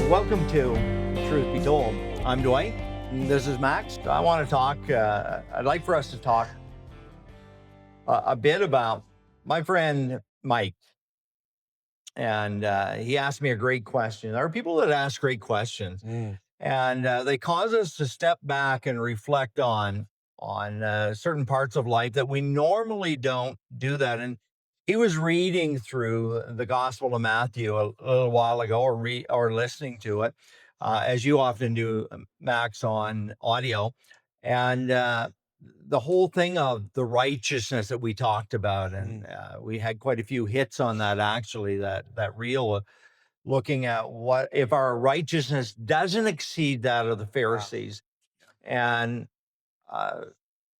Welcome to Truth Be Told. I'm Dwight. And this is Max. I want to talk, I'd like for us to talk a bit about my friend Mike. And he asked me a great question. There are people that ask great questions, and they cause us to step back and reflect on certain parts of life that we normally don't do that. And he was reading through the Gospel of Matthew a little while ago, or listening to it, as you often do, Max, on audio, and the whole thing of the righteousness that we talked about, and we had quite a few hits on that, actually, that reel, looking at what if our righteousness doesn't exceed that of the Pharisees. And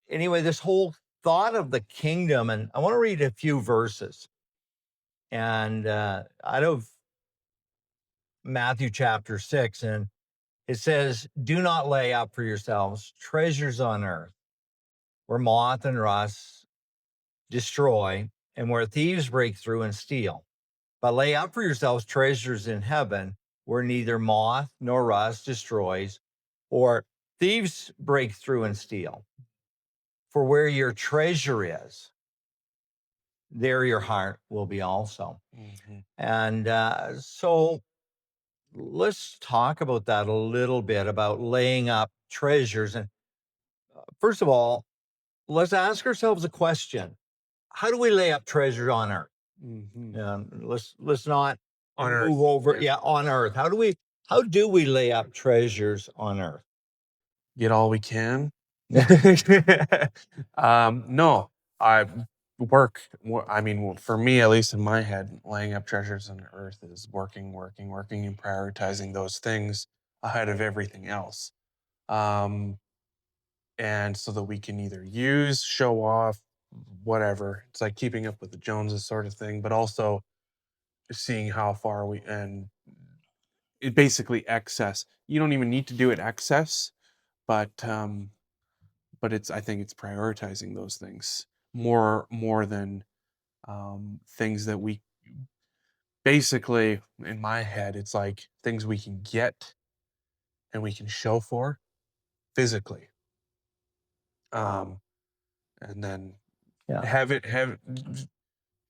anyway, this whole thought of the kingdom, and I want to read a few verses, and out of Matthew chapter 6, and it says, "Do not lay up for yourselves treasures on earth, where moth and rust destroy, and where thieves break through and steal. But lay up for yourselves treasures in heaven, where neither moth nor rust destroys, or thieves break through and steal. For where your treasure is, there your heart will be also." And so let's talk about that a little bit, about laying up treasures. And first of all, let's ask ourselves a question. How do we lay up treasure on earth? Let's not On move earth. over. Yeah, on earth. How do we lay up treasures on earth? Get all we can. No, I work. I mean, for me, at least in my head, laying up treasures on earth is working, and prioritizing those things ahead of everything else. And so that we can either use, show off, whatever. It's like keeping up with the Joneses sort of thing, but also seeing how far and it basically excess. You don't even need to do it excess, but I think it's prioritizing those things more than things that we basically, in my head, it's like things we can get and we can show for physically. And then have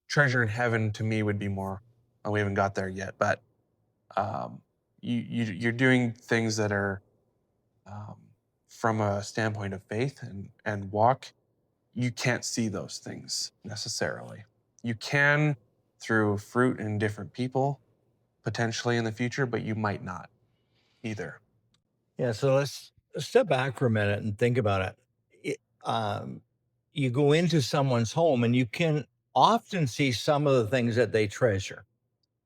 treasure in heaven to me would be more. We haven't got there yet, but you're doing things that are um, from a standpoint of faith and walk. You can't see those things necessarily. You can through fruit in different people potentially in the future, but you might not either. Yeah. So let's step back for a minute and think about it. You go into someone's home and you can often see some of the things that they treasure.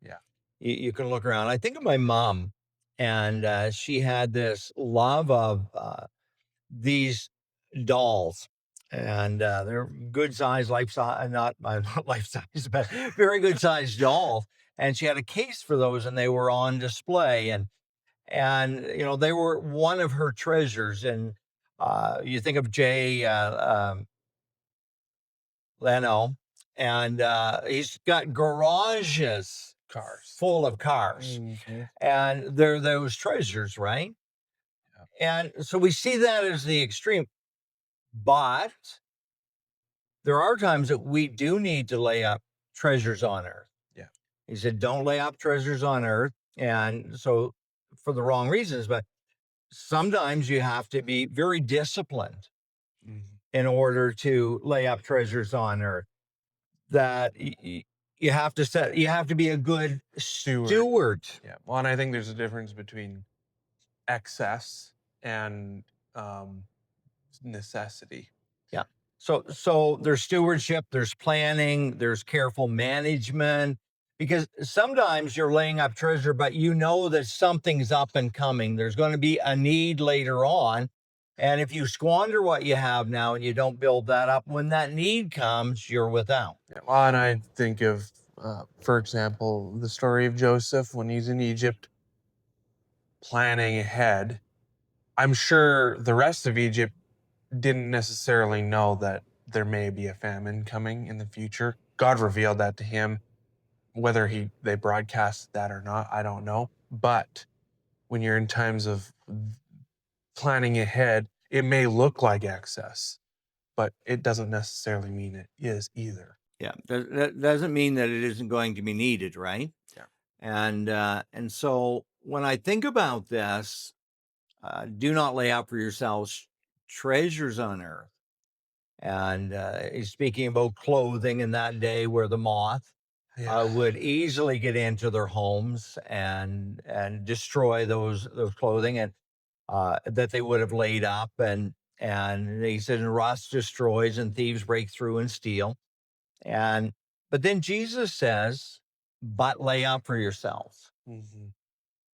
Yeah. You can look around. I think of my mom, and she had this love of these dolls, and they're good size, life size, not life size, but very good sized dolls. And she had a case for those, and they were on display. And they were one of her treasures. And you think of Jay Leno, and he's got garages Cars. full of cars, and they're those treasures, right? And so we see that as the extreme, but there are times that we do need to lay up treasures on earth. Yeah. He said, don't lay up treasures on earth. And so, for the wrong reasons, but sometimes you have to be very disciplined in order to lay up treasures on earth. That you have to be a good steward. Yeah. Well, and I think there's a difference between excess and necessity. Yeah. So there's stewardship, there's planning, there's careful management, because sometimes you're laying up treasure, but you know that something's up and coming. There's going to be a need later on. And if you squander what you have now and you don't build that up, when that need comes, you're without. Yeah, well, and I think of, for example, the story of Joseph when he's in Egypt, planning ahead. I'm sure the rest of Egypt didn't necessarily know that there may be a famine coming in the future. God revealed that to him. Whether they broadcast that or not, I don't know. But when you're in times of planning ahead, it may look like excess, but it doesn't necessarily mean it is either. Yeah, that doesn't mean that it isn't going to be needed, right? Yeah. And so when I think about this, do not lay out for yourselves treasures on earth. And he's speaking about clothing in that day where the moth Yeah. would easily get into their homes and destroy those clothing and that they would have laid up. And he said, and rust destroys and thieves break through and steal. And but then Jesus says, but lay up for yourself. Mhm.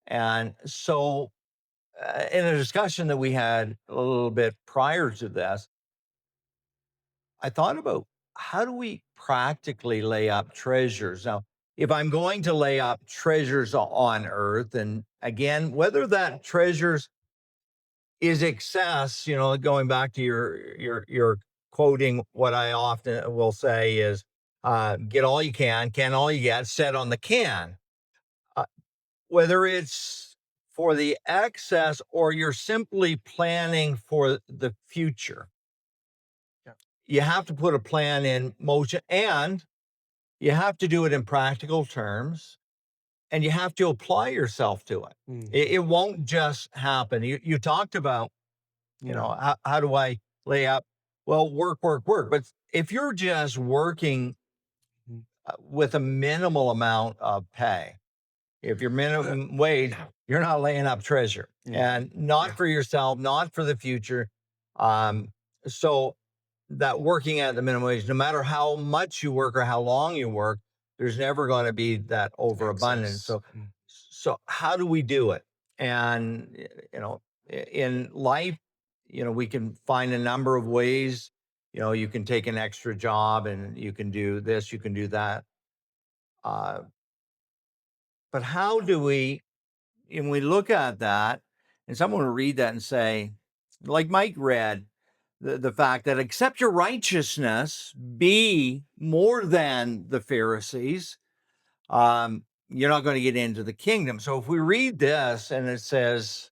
And so in a discussion that we had a little bit prior to this, I thought about how do we practically lay up treasures? Now, if I'm going to lay up treasures on earth, and again, whether that treasures is excess, going back to your quoting, what I often will say is, get all you can all you get, set on the can. Uh, Whether it's for the excess or you're simply planning for the future, Yeah. you have to put a plan in motion and you have to do it in practical terms and you have to apply yourself to it. It, Mhm. it won't just happen. You talked about, Yeah. how do I lay up? Well, work, work, work. But if you're just working Mhm. with a minimal amount of pay, if your minimum wage, you're not laying up treasure Mhm. and not Yeah. for yourself, not for the future. Um, so that working at the minimum wage, no matter how much you work or how long you work, there's never going to be that overabundance. Access. So how do we do it? And in life, we can find a number of ways. You can take an extra job and you can do this, you can do that. Uh, but how do we, and we look at that, and someone will read that and say, like Mike read, the fact that accept your righteousness be more than the Pharisees, you're not going to get into the kingdom. So if we read this and it says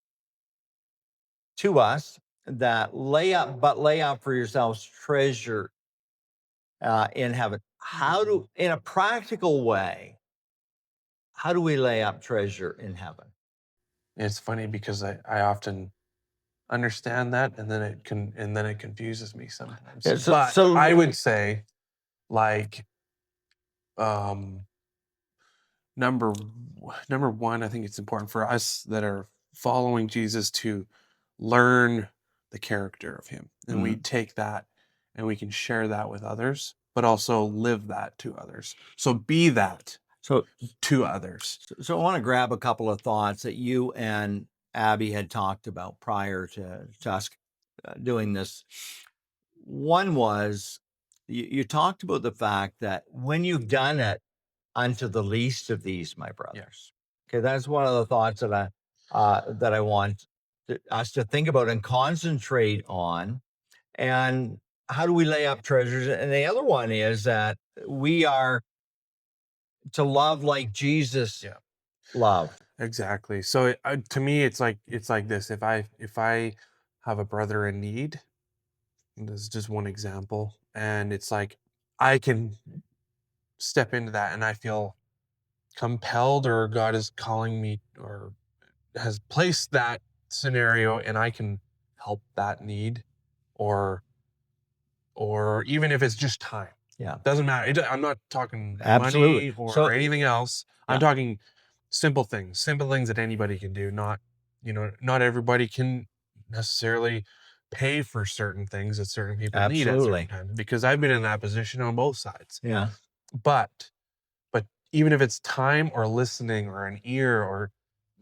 to us that lay up for yourselves treasure in heaven, in a practical way, how do we lay up treasure in heaven? It's funny because I often understand that, and then it confuses me sometimes. Yeah, But I would say, like, um, number one, I think it's important for us that are following Jesus to learn the character of him. And we Mhm. take that and we can share that with others, but also live that to others. So be that So to others. So I want to grab a couple of thoughts that you and Abby had talked about prior to us doing this. One was you talked about the fact that when you've done it unto the least of these, my Yeah. brothers. Okay, that's one of the thoughts that I want us to think about and concentrate on. And how do we lay up treasures? And the other one is that we are to love like Jesus Yeah. loved. Exactly. So to me, it's like this. If I have a brother in need, and this is just one example, and it's like I can step into that, and I feel compelled, or God is calling me, or has placed that scenario, and I can help that need, or even if it's just time. Yeah. Doesn't matter. I'm not talking Absolutely. money or So, anything else. I'm yeah, talking simple things that anybody can do. Not everybody can necessarily pay for certain things that certain people need at certain absolutely. times, because I've been in that position on both sides. Yeah. But even if it's time or listening or an ear, or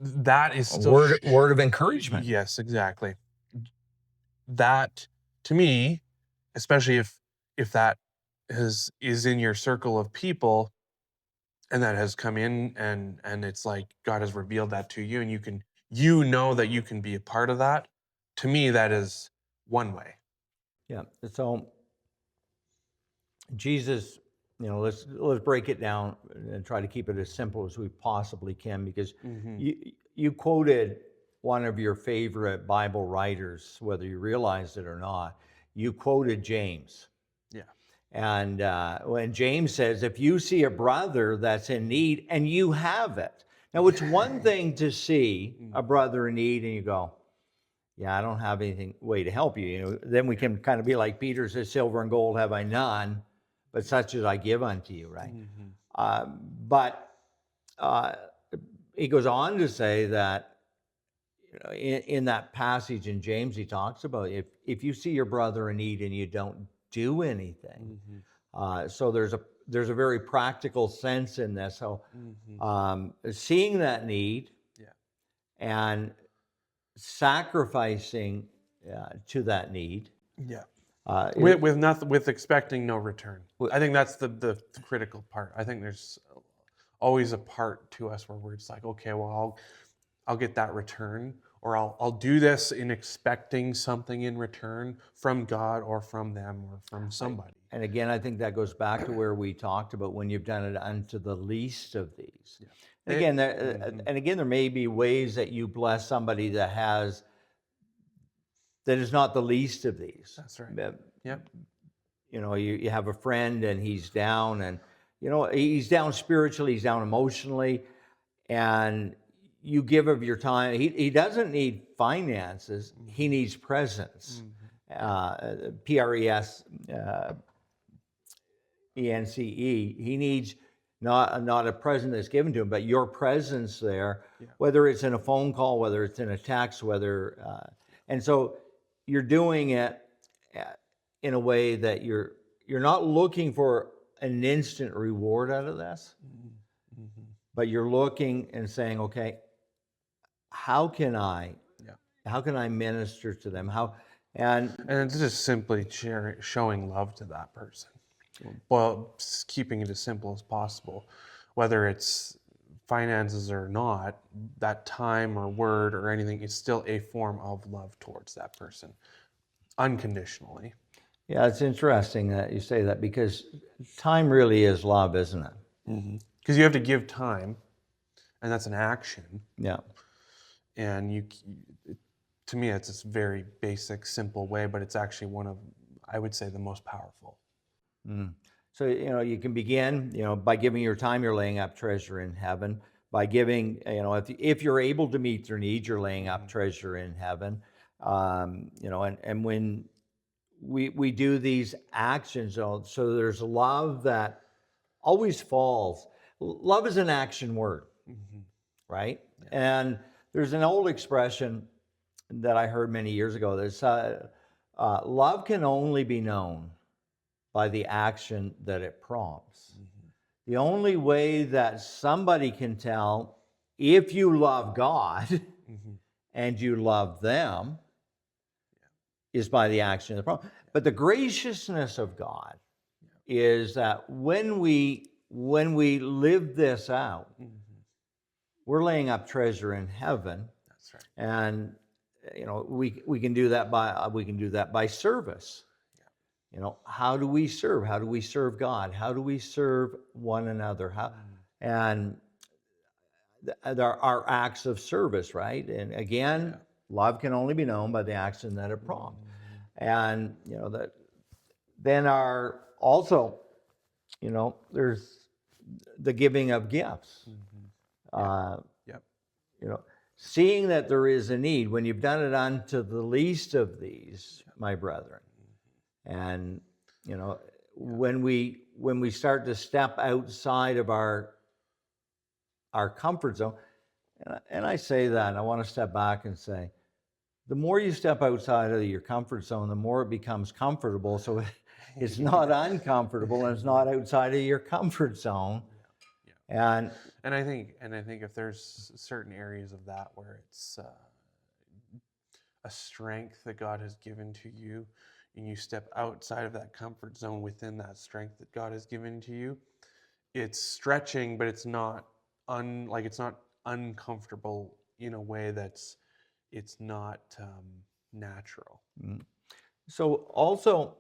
that is A still word of encouragement. yes, exactly. That, to me, especially if that is in your circle of people, and that has come in, and it's like God has revealed that to you, and you know that you can be a part of that. To me, that is one way. Yeah. So Jesus, let's break it down and try to keep it as simple as we possibly can because Hmm. you quoted one of your favorite Bible writers, whether you realize it or not. You quoted James. Yeah. And when James says, if you see a brother that's in need and you have it. Now, it's one thing to see a brother in need and you go, yeah, I don't have anything way to help you. You know, then we can kind of be like Peter says, silver and gold have I none, but such as I give unto you, right? But he goes on to say that, you know, in that passage in James, he talks about if you see your brother in need and you don't do anything. So there's a very practical sense in this. So seeing that need and sacrificing to that need. With expecting no return. I think that's the critical part. I think there's always a part to us where we're just like, okay, well, I'll get that return, or I'll do this in expecting something in return from God or from them or from somebody. And again, I think that goes back to where we talked about when you've done it unto the least of these. Yeah. And again, there may be ways that you bless somebody that is not the least of these. That's right. Yep. You know, you have a friend and he's down, and you know he's down spiritually, he's down emotionally, and you give of your time. He doesn't need finances; he needs presence. PRESENCE. He needs not a present that's given to him, but your presence there, whether it's in a phone call, whether it's in a text, and so you're doing it in a way that you're not looking for an instant reward out of this, but you're looking and saying, okay, how can I minister to them? And it's just simply showing love to that person. Well, keeping it as simple as possible, whether it's finances or not, that time or word or anything is still a form of love towards that person, unconditionally. Yeah, it's interesting that you say that, because time really is love, isn't it? Because you have to give time, and that's an action. Yeah. And to me, it's this very basic, simple way, but it's actually one of, I would say, the most powerful. So, you know, you can begin, you know, by giving your time, you're laying up treasure in heaven. By giving, you know, if you're able to meet their needs, you're laying up treasure in heaven. You know, and when we do these actions, so there's love that always falls. Love is an action word, right? Yeah. And there's an old expression that I heard many years ago that says, love can only be known by the action that it prompts. The only way that somebody can tell if you love God and you love them is by the action of the prompt. But the graciousness of God is that when we live this out, we're laying up treasure in heaven. That's right. And you know, we can do that by service. You know, how do we serve? How do we serve God? How do we serve one another? And there are acts of service, right? And again, love can only be known by the action that it prompts. And you know that then there's the giving of gifts. You know, seeing that there is a need when you've done it unto the least of these, my brethren. And you know, when we start to step outside of our comfort zone, and I say that, I want to step back and say, the more you step outside of your comfort zone, the more it becomes comfortable. So it's not uncomfortable, and it's not outside of your comfort zone. And I think if there's certain areas of that where it's a strength that God has given to you, and you step outside of that comfort zone within that strength that God has given to you, it's stretching, but it's not uncomfortable in a way that's not natural. So also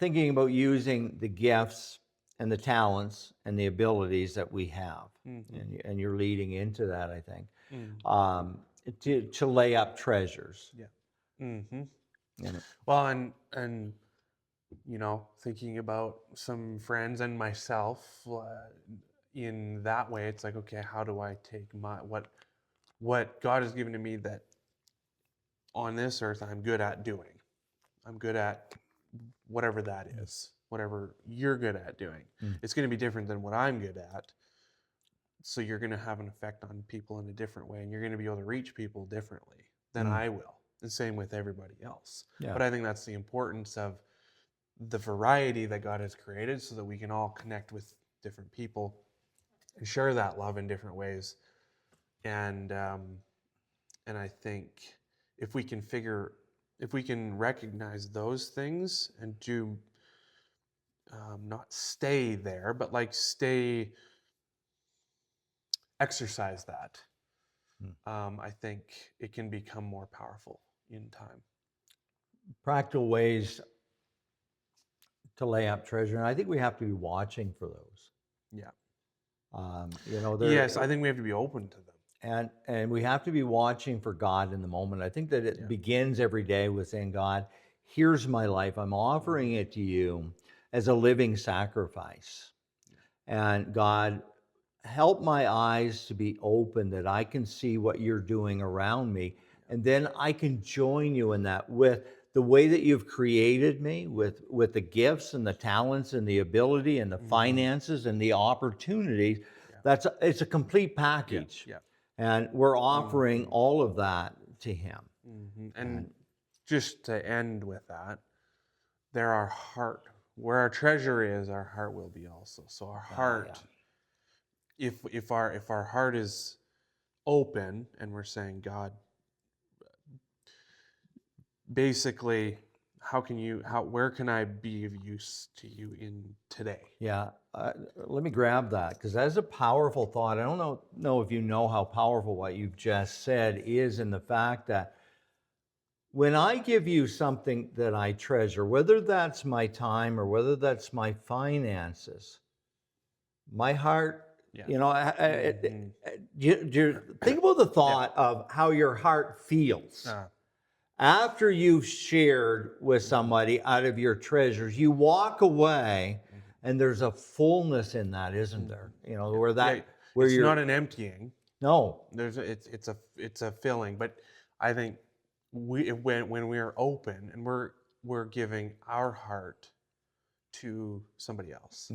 thinking about using the gifts and the talents and the abilities that we have, and you're leading into that, I think. to lay up treasures. Yeah. Mm-hmm. You know? Well, and you know, thinking about some friends and myself in that way, it's like, okay, how do I take what God has given to me that on this earth I'm good at doing? I'm good at whatever that is, whatever you're good at doing. Mm. It's going to be different than what I'm good at. So you're going to have an effect on people in a different way, and you're going to be able to reach people differently than I will. The same with everybody else. Yeah. But I think that's the importance of the variety that God has created, so that we can all connect with different people and share that love in different ways. And I think if we can recognize those things and do not stay there, but like exercise that, I think it can become more powerful in time. Practical ways to lay up treasure, and I think we have to be watching for those. Yeah. You know, Yes, I think we have to be open to them. and we have to be watching for God in the moment. I think that it begins every day with saying, God, here's my life. I'm offering it to you as a living sacrifice. And God, help my eyes to be open that I can see what you're doing around me. And then I can join you in that with the way that you've created me, with the gifts and the talents and the ability and the finances and the opportunities. It's a complete package. Yeah. And we're offering all of that to him. And just to end with that, where our treasure is, our heart will be also. So our heart, if our heart is open and we're saying, God, basically, where can I be of use to you in today? Yeah, let me grab that, because that's a powerful thought. I don't know if you know how powerful what you've just said is, in the fact that when I give you something that I treasure, whether that's my time or whether that's my finances, my heart, you know, think about the thought of how your heart feels. After you've shared with somebody out of your treasures, you walk away and there's a fullness in that, isn't there? You know, where it's not an emptying. No. It's a filling. But I think when we are open and we're giving our heart to somebody else,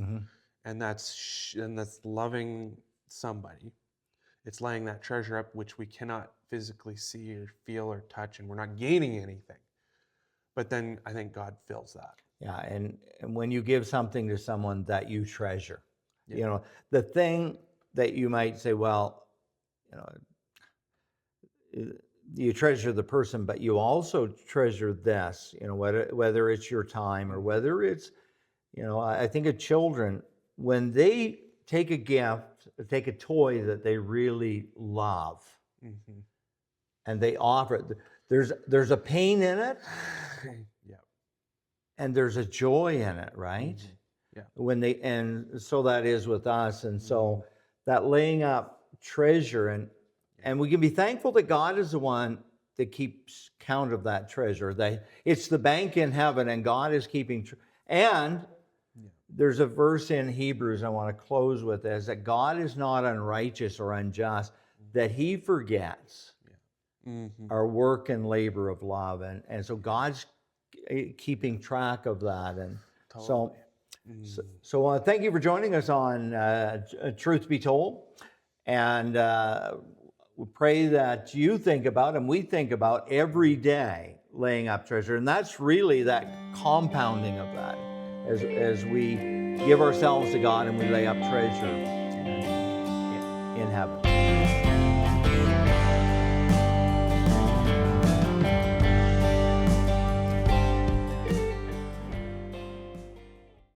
and that's loving somebody. It's laying that treasure up, which we cannot physically see or feel or touch, and we're not gaining anything. But then I think God fills that. Yeah, and when you give something to someone that you treasure, you know, the thing that you might say, well, you know, you treasure the person, but you also treasure this, you know, whether it's your time or whether it's, you know, I think of children, when they take a gift, take a toy that they really love, and they offer it. There's a pain in it, and there's a joy in it, right? And so that is with us, and so that laying up treasure, and we can be thankful that God is the one that keeps count of that treasure. It's the bank in heaven, and God is keeping. And there's a verse in Hebrews I want to close with, is that God is not unrighteous or unjust, that he forgets our work and labor of love. And so God's keeping track of that. And so thank you for joining us on Truth Be Told. And we pray that you think about, and we think about every day, laying up treasure. And that's really that compounding of that. As we give ourselves to God and we lay up treasure in heaven.